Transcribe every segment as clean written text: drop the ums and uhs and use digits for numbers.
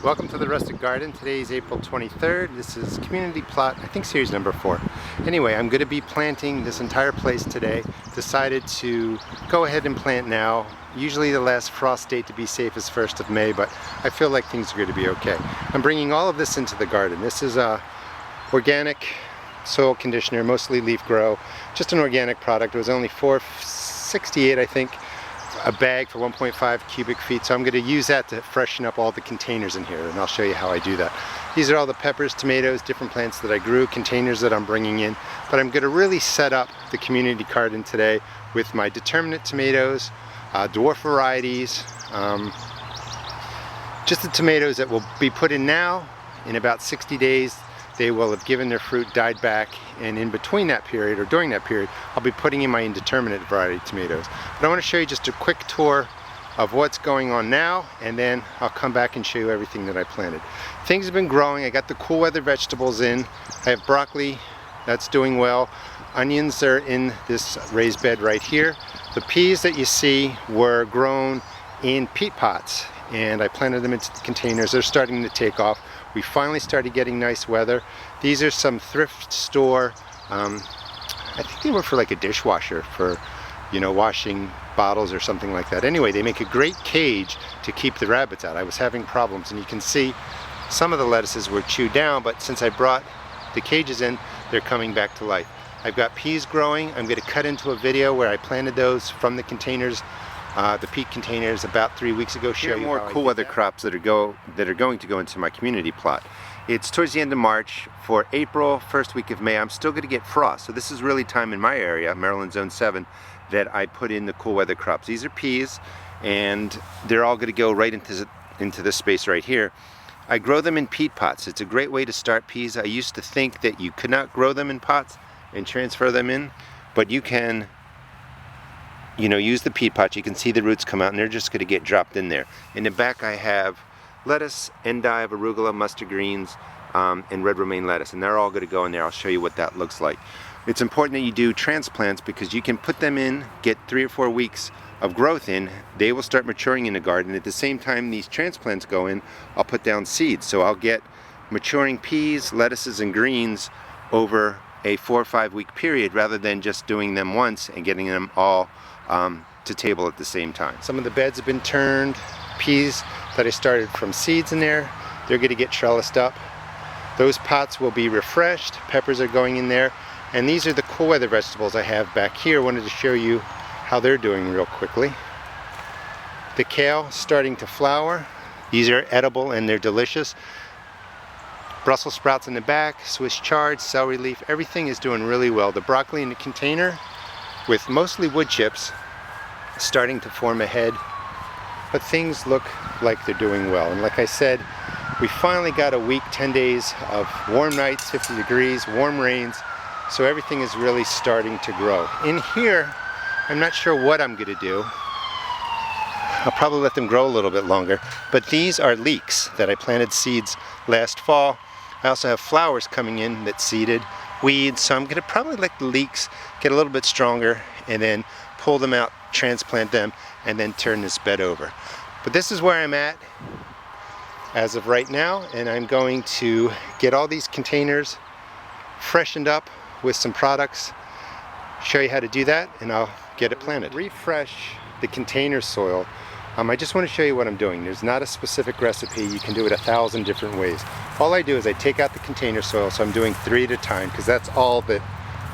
Welcome to the Rustic Garden. Today is April 23rd. This is community plot, I think series number 4. Anyway, I'm going to be planting this entire place today. Decided to go ahead and plant now. Usually the last frost date to be safe is 1st of May, but I feel like things are going to be okay. I'm bringing all of this into the garden. This is organic soil conditioner, mostly leaf grow. Just an organic product. It was only $4.68, I think, a bag for 1.5 cubic feet, so I'm going to use that to freshen up all the containers in here, and I'll show you how I do that. These are all the peppers, tomatoes, different plants that I grew, containers that I'm bringing in, but I'm going to really set up the community garden today with my determinate tomatoes, dwarf varieties, just the tomatoes that will be put in now. In about 60 days they will have given their fruit, died back, and in between that period, or during that period, I'll be putting in my indeterminate variety tomatoes. But I want to show you just a quick tour of what's going on now, and then I'll come back and show you everything that I planted. Things have been growing. I got the cool weather vegetables in. I have broccoli, that's doing well. Onions are in this raised bed right here. The peas that you see were grown in peat pots, and I planted them into containers. They're starting to take off. We finally started getting nice weather. These are some thrift store, I think they were for like a dishwasher for, you know, washing bottles or something like that. Anyway, they make a great cage to keep the rabbits out. I was having problems, and you can see some of the lettuces were chewed down, but since I brought the cages in, they're coming back to life. I've got peas growing. I'm going to cut into a video where I planted those from the containers, the peat containers, about 3 weeks ago. Show you more cool weather crops that are going to go into my community plot. It's towards the end of March. For April, first week of May, I'm still going to get frost. So this is really time in my area, Maryland Zone 7, that I put in the cool weather crops. These are peas, and they're all going to go right into this space right here. I grow them in peat pots. It's a great way to start peas. I used to think that you could not grow them in pots and transfer them in, but you can, you know, use the peat pot. You can see the roots come out, and they're just going to get dropped in there. In the back I have lettuce, endive, arugula, mustard greens, and red romaine lettuce, and they're all going to go in there. I'll show you what that looks like. It's important that you do transplants because you can put them in, get 3 or 4 weeks of growth in. They will start maturing in the garden. At the same time these transplants go in, I'll put down seeds. So I'll get maturing peas, lettuces, and greens over a 4 or 5 week period, rather than just doing them once and getting them all to table at the same time. Some of the beds have been turned. Peas that I started from seeds in there, they're going to get trellised up. Those pots will be refreshed. Peppers are going in there. And these are the cool weather vegetables I have back here. I wanted to show you how they're doing real quickly. The kale starting to flower. These are edible and they're delicious. Brussels sprouts in the back, Swiss chard, celery leaf, everything is doing really well. The broccoli in the container with mostly wood chips starting to form a head, but things look like they're doing well. And like I said, we finally got a week, 10 days of warm nights, 50 degrees, warm rains, so everything is really starting to grow. In here, I'm not sure what I'm going to do. I'll probably let them grow a little bit longer, but these are leeks that I planted seeds last fall. I also have flowers coming in that seeded, weeds, so I'm going to probably let the leeks get a little bit stronger and then pull them out, transplant them, and then turn this bed over. But this is where I'm at as of right now, and I'm going to get all these containers freshened up with some products, show you how to do that, and I'll get it planted. Refresh the container soil. I just want to show you what I'm doing. There's not a specific recipe. You can do it 1,000 different ways. All I do is I take out the container soil, so I'm doing 3 at a time because that's all that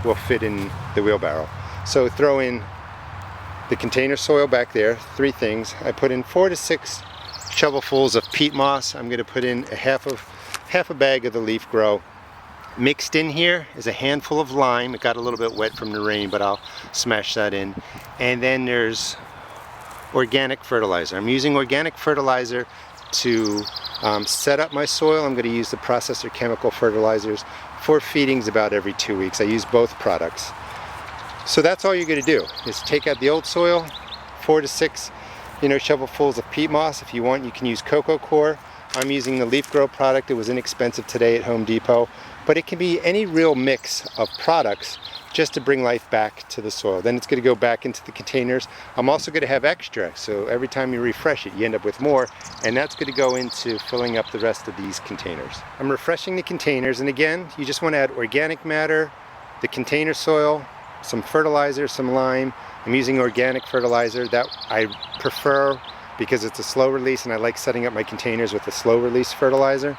will fit in the wheelbarrow. So throw in the container soil back there, 3 things. I put in 4 to 6 shovelfuls of peat moss. I'm going to put in half a bag of the leaf grow. Mixed in here is a handful of lime. It got a little bit wet from the rain, but I'll smash that in. And then there's organic fertilizer. I'm using organic fertilizer to set up my soil. I'm going to use the processor chemical fertilizers for feedings about every 2 weeks. I use both products. So that's all you're going to do is take out the old soil, 4 to 6 shovelfuls of peat moss. If you want, you can use cocoa coir. I'm using the leaf grow product. It was inexpensive today at Home Depot, but it can be any real mix of products just to bring life back to the soil. Then it's going to go back into the containers. I'm also going to have extra, so every time you refresh it, you end up with more, and that's going to go into filling up the rest of these containers. I'm refreshing the containers, and again, you just want to add organic matter, the container soil, some fertilizer, some lime. I'm using organic fertilizer that I prefer because it's a slow release, and I like setting up my containers with a slow release fertilizer.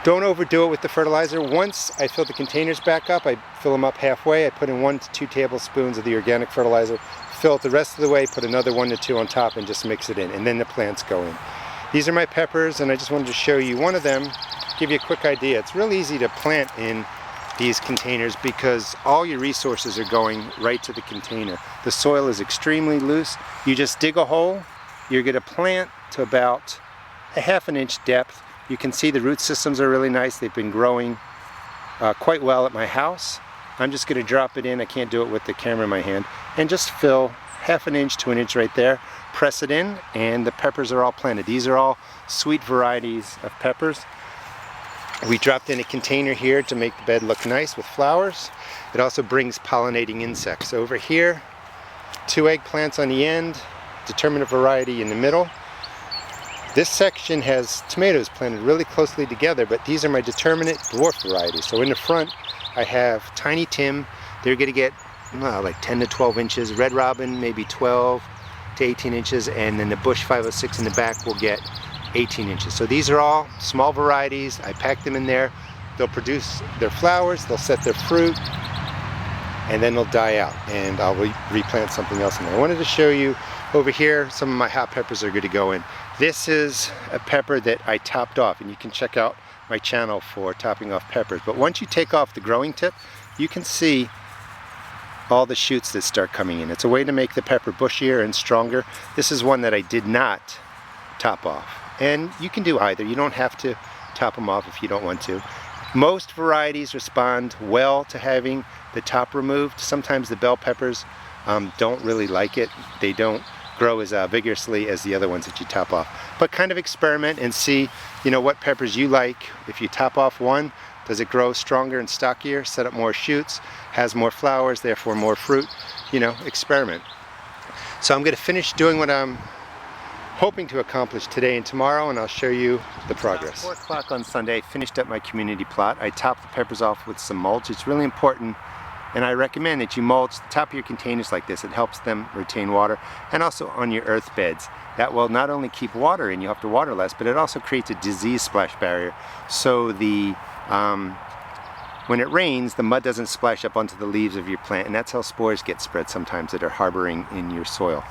Don't overdo it with the fertilizer. Once I fill the containers back up, I fill them up halfway. I put in 1 to 2 tablespoons of the organic fertilizer, fill it the rest of the way, put another 1 to 2 on top, and just mix it in, and then the plants go in. These are my peppers, and I just wanted to show you one of them, give you a quick idea. It's real easy to plant in these containers because all your resources are going right to the container. The soil is extremely loose. You just dig a hole, you're going to plant to about a ½ inch depth. You can see the root systems are really nice. They've been growing quite well at my house. I'm just going to drop it in. I can't do it with the camera in my hand. And just fill ½ inch to 1 inch right there. Press it in, and the peppers are all planted. These are all sweet varieties of peppers. We dropped in a container here to make the bed look nice with flowers. It also brings pollinating insects. Over here, 2 eggplants on the end, determinate variety in the middle. This section has tomatoes planted really closely together, but these are my determinate dwarf varieties. So in the front, I have Tiny Tim. They're going to get like 10 to 12 inches. Red Robin, maybe 12 to 18 inches. And then the Bush 506 in the back will get 18 inches. So these are all small varieties. I pack them in there. They'll produce their flowers, they'll set their fruit, and then they'll die out. And I'll replant something else in there. I wanted to show you over here, some of my hot peppers are going to go in. This is a pepper that I topped off, and you can check out my channel for topping off peppers. But once you take off the growing tip, you can see all the shoots that start coming in. It's a way to make the pepper bushier and stronger. This is one that I did not top off. And you can do either. You don't have to top them off if you don't want to. Most varieties respond well to having the top removed. Sometimes the bell peppers don't really like it. They don't grow as vigorously as the other ones that you top off. But kind of experiment and see, what peppers you like. If you top off one, does it grow stronger and stockier, set up more shoots, has more flowers, therefore more fruit? Experiment. So I'm going to finish doing what I'm hoping to accomplish today and tomorrow, and I'll show you the progress. 4 o'clock on Sunday, I finished up my community plot. I topped the peppers off with some mulch. It's really important, and I recommend that you mulch the top of your containers like this. It helps them retain water, and also on your earth beds. That will not only keep water in, you have to water less, but it also creates a disease splash barrier. So when it rains, the mud doesn't splash up onto the leaves of your plant, and that's how spores get spread sometimes that are harboring in your soil.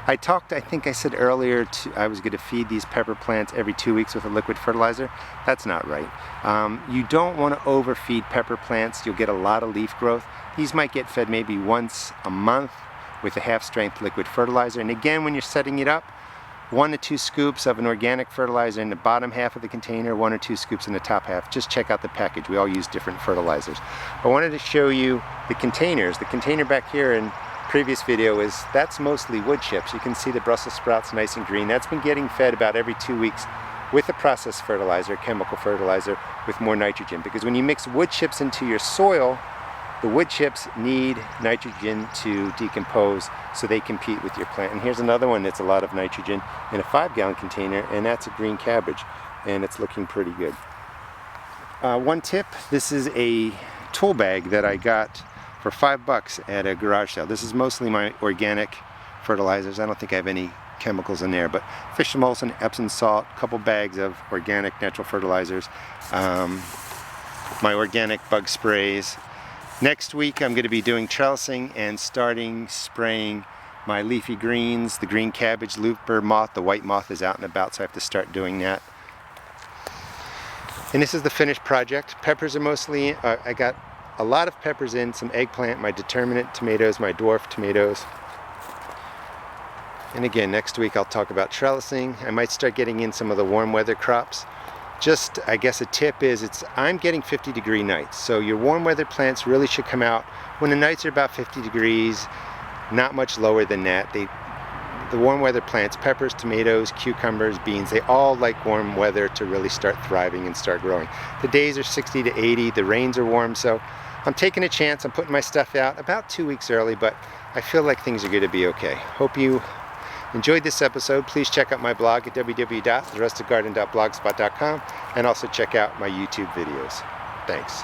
I think I said earlier I was going to feed these pepper plants every 2 weeks with a liquid fertilizer. That's not right. You don't want to overfeed pepper plants. You'll get a lot of leaf growth. These might get fed maybe once a month with a half-strength liquid fertilizer. And again, when you're setting it up, 1 to 2 scoops of an organic fertilizer in the bottom half of the container, 1 or 2 scoops in the top half. Just check out the package. We all use different fertilizers. I wanted to show you the containers. The container back here in previous video that's mostly wood chips. You can see the Brussels sprouts nice and green. That's been getting fed about every 2 weeks with a processed fertilizer, chemical fertilizer with more nitrogen, because when you mix wood chips into your soil, the wood chips need nitrogen to decompose so they compete with your plant. And here's another one that's a lot of nitrogen in a 5-gallon container, and that's a green cabbage, and it's looking pretty good. One tip, this is a tool bag that I got for $5 at a garage sale. This is mostly my organic fertilizers. I don't think I have any chemicals in there, but fish emulsion, Epsom salt, a couple bags of organic natural fertilizers, my organic bug sprays. Next week I'm going to be doing trellising and starting spraying my leafy greens, the green cabbage, looper moth. The white moth is out and about, so I have to start doing that. And this is the finished project. Peppers are mostly, I got a lot of peppers in, some eggplant, my determinate tomatoes, my dwarf tomatoes. And again, next week I'll talk about trellising. I might start getting in some of the warm weather crops. Just, I guess a tip is, I'm getting 50-degree nights, so your warm weather plants really should come out when the nights are about 50 degrees, not much lower than that. The warm weather plants, peppers, tomatoes, cucumbers, beans, they all like warm weather to really start thriving and start growing. The days are 60 to 80, the rains are warm, so I'm taking a chance. I'm putting my stuff out about 2 weeks early, but I feel like things are going to be okay. Hope you enjoyed this episode. Please check out my blog at www.therustedgarden.blogspot.com and also check out my YouTube videos. Thanks.